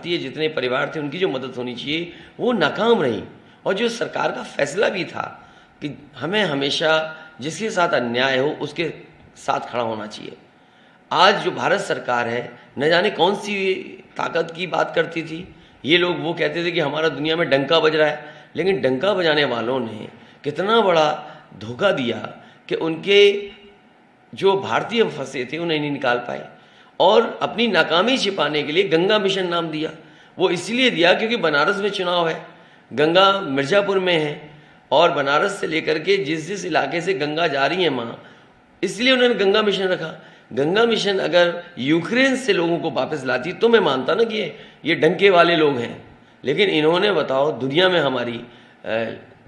भारतीय जितने परिवार थे उनकी जो मदद होनी चाहिए वो नाकाम रही। और जो सरकार का फैसला भी था कि हमें हमेशा जिसके साथ अन्याय हो उसके साथ खड़ा होना चाहिए। आज जो भारत सरकार है न जाने कौन सी ताकत की बात करती थी। ये लोग वो कहते थे कि हमारा दुनिया में डंका बज रहा है, लेकिन डंका बजाने वालों ने कितना बड़ा धोखा दिया कि उनके जो भारतीय फंसे थे उन्हें नहीं निकाल पाए। और अपनी नाकामी छिपाने के लिए गंगा मिशन नाम दिया। वो इसलिए दिया क्योंकि बनारस में चुनाव है, गंगा मिर्ज़ापुर में है, और बनारस से लेकर के जिस जिस इलाके से गंगा जा रही है माँ, इसलिए उन्होंने गंगा मिशन रखा। गंगा मिशन अगर यूक्रेन से लोगों को वापस लाती तो मैं मानता ना कि ये डंके वाले लोग हैं, लेकिन इन्होंने बताओ दुनिया में हमारी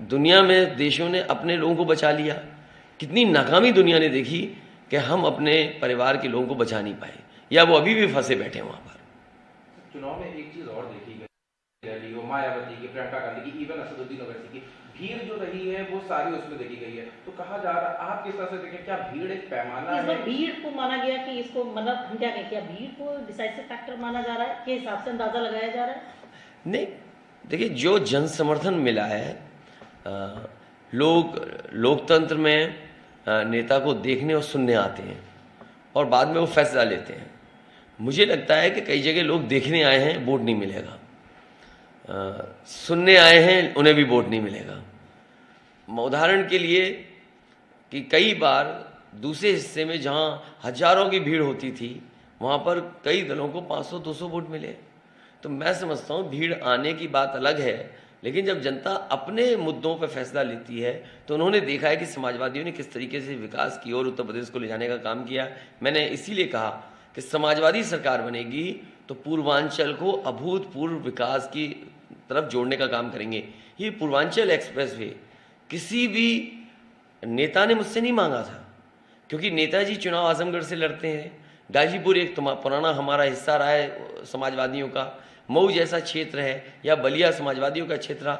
दुनिया में देशों ने अपने लोगों को बचा लिया। कितनी नाकामी दुनिया ने देखी कि हम अपने परिवार के लोगों को बचा नहीं पाए, या वो अभी भी फंसे बैठे हैं वहाँ पर। चुनाव में एक चीज और देखी गई, वो मायावती की, प्रियंका गांधी की, इवन असदुद्दीन ओवैसी की भीड़ जो रही है वो सारी उसमें देखी गई है। तो कहा जा रहा, आप किस तरह से देखें, क्या भीड़ एक पैमाना है? भीड़ को माना गया कि इसको मतलब हम क्या कहें, क्या भीड़ को डिसाइसिव फैक्टर माना जा रहा है, के हिसाब से अंदाजा लगाया जा रहा है? नहीं, देखिए जो जन समर्थन मिला है, लोग लोकतंत्र में नेता को देखने और सुनने आते हैं और बाद में वो फैसला लेते हैं। मुझे लगता है कि कई जगह लोग देखने आए हैं, वोट नहीं मिलेगा, सुनने आए हैं, उन्हें भी वोट नहीं मिलेगा। उदाहरण के लिए कि कई बार दूसरे हिस्से में जहाँ हजारों की भीड़ होती थी वहाँ पर कई दलों को 500-200 वोट मिले। तो मैं समझता हूँ भीड़ आने की बात अलग है, लेकिन जब जनता अपने मुद्दों पर फैसला लेती है तो उन्होंने देखा है कि समाजवादियों ने किस तरीके से विकास की और उत्तर प्रदेश को ले जाने का काम किया। मैंने इसीलिए कहा कि समाजवादी सरकार बनेगी तो पूर्वांचल को अभूतपूर्व विकास की तरफ जोड़ने का काम करेंगे। ये पूर्वांचल एक्सप्रेस वे किसी भी नेता ने मुझसे नहीं मांगा था, क्योंकि नेताजी चुनाव आजमगढ़ से लड़ते हैं। गाजीपुर एक पुराना हमारा हिस्सा रहा है समाजवादियों का, मऊ जैसा क्षेत्र है, या बलिया समाजवादियों का क्षेत्र।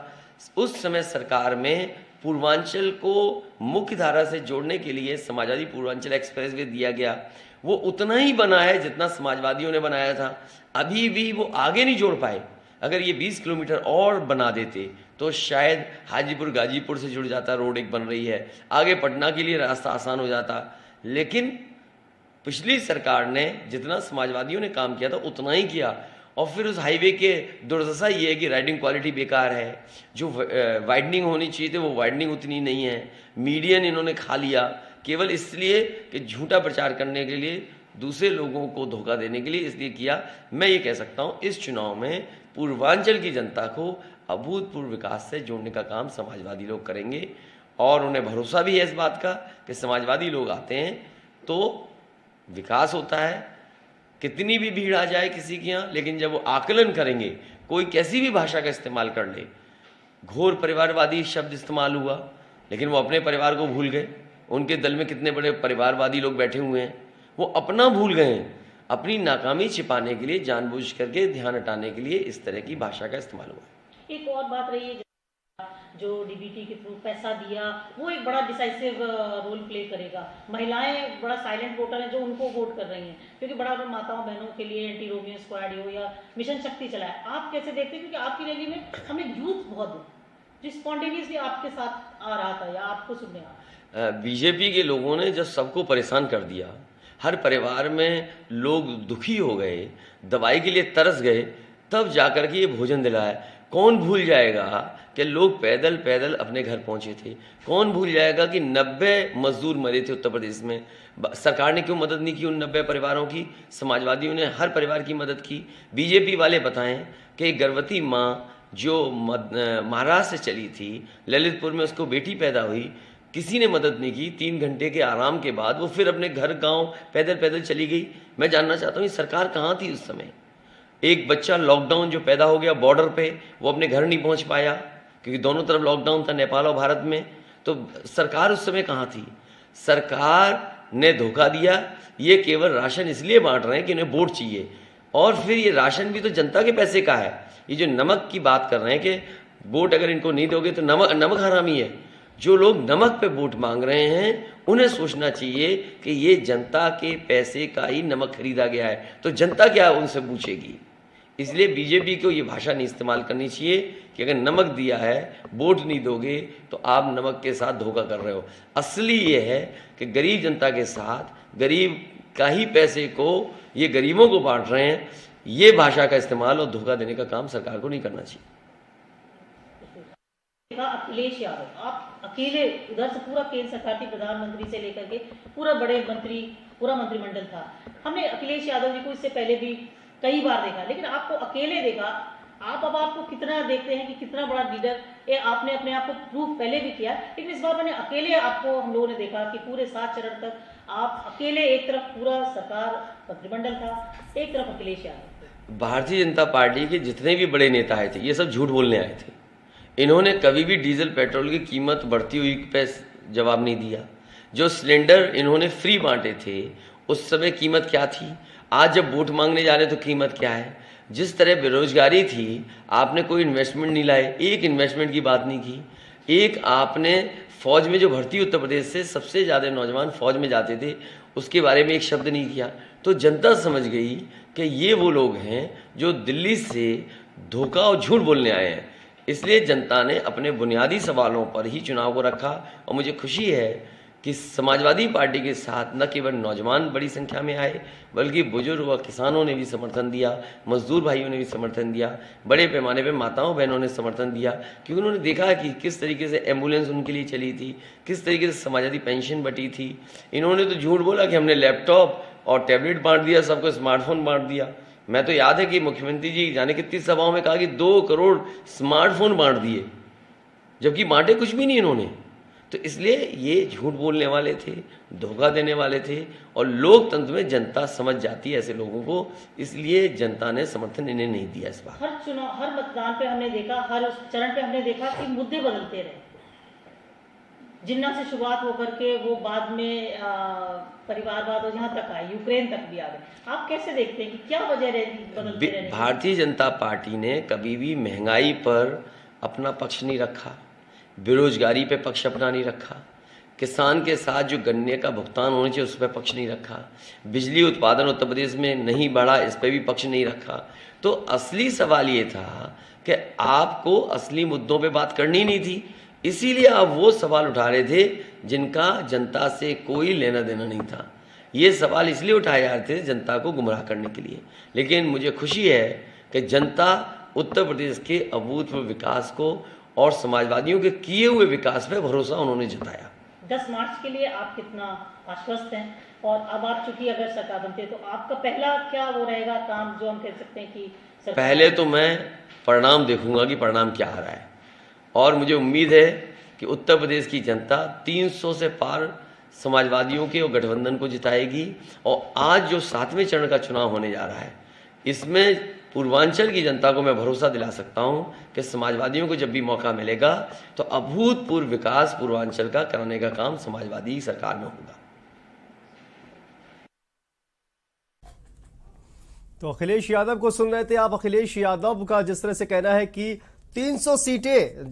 उस समय सरकार में पूर्वांचल को मुख्य धारा से जोड़ने के लिए समाजवादी पूर्वांचल एक्सप्रेस वे दिया गया। वो उतना ही बना है जितना समाजवादियों ने बनाया था, अभी भी वो आगे नहीं जोड़ पाए। अगर ये 20 किलोमीटर और बना देते तो शायद हाजीपुर गाजीपुर से जुड़ जाता, रोड एक बन रही है, आगे पटना के लिए रास्ता आसान हो जाता। लेकिन पिछली सरकार ने जितना समाजवादियों ने काम किया था उतना ही किया। और फिर उस हाईवे के दुर्दशा ये है कि राइडिंग क्वालिटी बेकार है, जो वाइडनिंग होनी चाहिए थी वो वाइडनिंग उतनी नहीं है। मीडियन इन्होंने खा लिया केवल इसलिए कि झूठा प्रचार करने के लिए, दूसरे लोगों को धोखा देने के लिए इसलिए किया। मैं ये कह सकता हूँ इस चुनाव में पूर्वांचल की जनता को अभूतपूर्व विकास से जोड़ने का काम समाजवादी लोग करेंगे, और उन्हें भरोसा भी है इस बात का कि समाजवादी लोग आते हैं तो विकास होता है। कितनी भी भीड़ आ जाए किसी के यहाँ, लेकिन जब वो आकलन करेंगे, कोई कैसी भी भाषा का इस्तेमाल कर ले, घोर परिवारवादी शब्द इस्तेमाल हुआ लेकिन वो अपने परिवार को भूल गए। उनके दल में कितने बड़े परिवारवादी लोग बैठे हुए हैं, वो अपना भूल गए हैं। अपनी नाकामी छिपाने के लिए, जानबूझ करके ध्यान हटाने के लिए इस तरह की भाषा का इस्तेमाल हुआ। एक और बात रही है, जो डीबीटी के थ्रू पैसा दिया वो एक बड़ा डिसाइसिव रोल प्ले करेगा। महिलाएं बड़ा साइलेंट वोटर हैं जो उनको वोट कर रही हैं, क्योंकि बड़ा माताओं बहनों के लिए एंटी रोमियो स्क्वाड हो या मिशन शक्ति चला है। आप कैसे देखते हैं, क्योंकि आपकी रैली में हमें यूथ बहुत स्पॉन्टेनियसली आपके साथ आ रहा था या आपको सुनने आ? बीजेपी के लोगों ने जब सबको परेशान कर दिया, हर परिवार में लोग दुखी हो गए, दवाई के लिए तरस गए, तब जाकर के ये भोजन दिलाया। कौन भूल जाएगा कि लोग पैदल पैदल अपने घर पहुंचे थे? कौन भूल जाएगा कि 90 मजदूर मरे थे उत्तर प्रदेश में? सरकार ने क्यों मदद नहीं की उन 90 परिवारों की? समाजवादियों ने हर परिवार की मदद की। बीजेपी वाले बताएं कि एक गर्भवती माँ जो महाराष्ट्र से चली थी, ललितपुर में उसको बेटी पैदा हुई, किसी ने मदद नहीं की। 3 घंटे के आराम के बाद वो फिर अपने घर गांव पैदल पैदल चली गई। मैं जानना चाहता हूँ ये सरकार कहाँ थी उस समय? एक बच्चा लॉकडाउन जो पैदा हो गया बॉर्डर पे, वो अपने घर नहीं पहुँच पाया क्योंकि दोनों तरफ लॉकडाउन था, नेपाल और भारत में। तो सरकार उस समय कहाँ थी? सरकार ने धोखा दिया। ये केवल राशन इसलिए बांट रहे हैं कि उन्हें वोट चाहिए, और फिर ये राशन भी तो जनता के पैसे का है। ये जो नमक की बात कर रहे हैं कि वोट अगर इनको नहीं दोगे तो नमक हरामी है। जो लोग नमक पे वोट मांग रहे हैं उन्हें सोचना चाहिए कि ये जनता के पैसे का ही नमक खरीदा गया है, तो जनता क्या उनसे पूछेगी? इसलिए बीजेपी को ये भाषा नहीं इस्तेमाल करनी चाहिए कि अगर नमक दिया है, वोट नहीं दोगे तो आप नमक के साथ धोखा कर रहे हो। असली ये है कि गरीब जनता के साथ गरीब का ही पैसे को ये गरीबों को बांट रहे हैं। ये भाषा का इस्तेमाल और धोखा देने का काम सरकार को नहीं करना चाहिए। अखिलेश यादव, आप अकेले उधर से पूरा केंद्र सरकार थी, प्रधानमंत्री से लेकर के पूरा बड़े मंत्री, पूरा मंत्रिमंडल था। हमने अखिलेश यादव जी को इससे पहले भी कई बार देखा, लेकिन आपको अकेले देखा। आप अब आपको कितना देखते हैं कि कितना बड़ा लीडर, ये आपने अपने आप को प्रूव पहले भी किया, लेकिन इस बार मैंने अकेले आपको, हम लोगों ने देखा कि पूरे 7 चरण तक आप अकेले, एक तरफ पूरा सरकार मंत्रिमंडल था, एक तरफ अखिलेश यादव। भारतीय जनता पार्टी के जितने भी बड़े नेता आए थे, ये सब झूठ बोलने आए थे। इन्होंने कभी भी डीजल पेट्रोल की कीमत बढ़ती हुई पे जवाब नहीं दिया। जो सिलेंडर इन्होंने फ्री बांटे थे उस समय कीमत क्या थी, आज जब वोट मांगने जा रहे तो कीमत क्या है। जिस तरह बेरोजगारी थी, आपने कोई इन्वेस्टमेंट नहीं लाए, एक इन्वेस्टमेंट की बात नहीं की। एक आपने फौज में जो भर्ती उत्तर प्रदेश से सबसे ज़्यादा नौजवान फौज में जाते थे, उसके बारे में एक शब्द नहीं किया। तो जनता समझ गई कि ये वो लोग हैं जो दिल्ली से धोखा और झूठ बोलने आए हैं। इसलिए जनता ने अपने बुनियादी सवालों पर ही चुनाव को रखा। और मुझे खुशी है कि समाजवादी पार्टी के साथ न केवल नौजवान बड़ी संख्या में आए, बल्कि बुजुर्ग व किसानों ने भी समर्थन दिया, मजदूर भाइयों ने भी समर्थन दिया, बड़े पैमाने पे माताओं बहनों ने समर्थन दिया, क्योंकि उन्होंने देखा कि किस तरीके से एम्बुलेंस उनके लिए चली थी, किस तरीके से समाजवादी पेंशन बटी थी। इन्होंने तो झूठ बोला कि हमने लैपटॉप और टैबलेट बांट दिया, सबको स्मार्टफोन बांट दिया। मैं तो याद है कि मुख्यमंत्री जी जाने कितनी सभाओं में कहा कि 2 करोड़ स्मार्टफोन बांट दिए, जबकि बांटे कुछ भी नहीं इन्होंने। तो इसलिए ये झूठ बोलने वाले थे, धोखा देने वाले थे, और लोकतंत्र में जनता समझ जाती है ऐसे लोगों को, इसलिए जनता ने समर्थन इन्हें नहीं दिया इस बार। हर चुनाव, हर मतदान पे हमने देखा, हर चरण पे हमने देखा कि मुद्दे बदलते रहे। जिन्ना से शुरुआत होकर के वो बाद में परिवारवाद और यहाँ तक आए, यूक्रेन तक भी आ गए। आप कैसे देखते हैं कि क्या वजह बदलते रहने? भारतीय जनता पार्टी ने कभी भी महंगाई पर अपना पक्ष नहीं रखा, बेरोजगारी पे पक्ष अपना नहीं रखा, किसान के साथ जो गन्ने का भुगतान होना चाहिए उस पर पक्ष नहीं रखा, बिजली उत्पादन उत्तर प्रदेश में नहीं बढ़ा इस पर भी पक्ष नहीं रखा। तो असली सवाल ये था कि आपको असली मुद्दों पे बात करनी नहीं थी, इसीलिए आप वो सवाल उठा रहे थे जिनका जनता से कोई लेना देना नहीं था। ये सवाल इसलिए उठाए जा रहे थे जनता को गुमराह करने के लिए। लेकिन मुझे खुशी है कि जनता उत्तर प्रदेश के अभूतपूर्व विकास को और समाजवादियों के किए हुए विकास पे भरोसा उन्होंने जताया। 10 मार्च के लिए आप कितना आश्वस्त हैं? और अब आप चूंकि अगर सरकार बनते हैं तो आपका पहला क्या वो रहेगा काम, जो हम कह सकते हैं कि पहले तो मैं परिणाम देखूंगा कि परिणाम क्या आ रहा है, और मुझे उम्मीद है कि उत्तर प्रदेश की जनता 300 से पार समाजवादियों के और गठबंधन को जिताएगी। और आज जो 7वें चरण का चुनाव होने जा रहा है, इसमें पूर्वांचल की जनता को मैं भरोसा दिला सकता हूं कि समाजवादियों को जब भी मौका मिलेगा तो अभूतपूर्व विकास पूर्वांचल का कराने का काम समाजवादी सरकार में होगा। तो अखिलेश यादव को सुन रहे थे आप। अखिलेश यादव का जिस तरह से कहना है कि 300 सीटें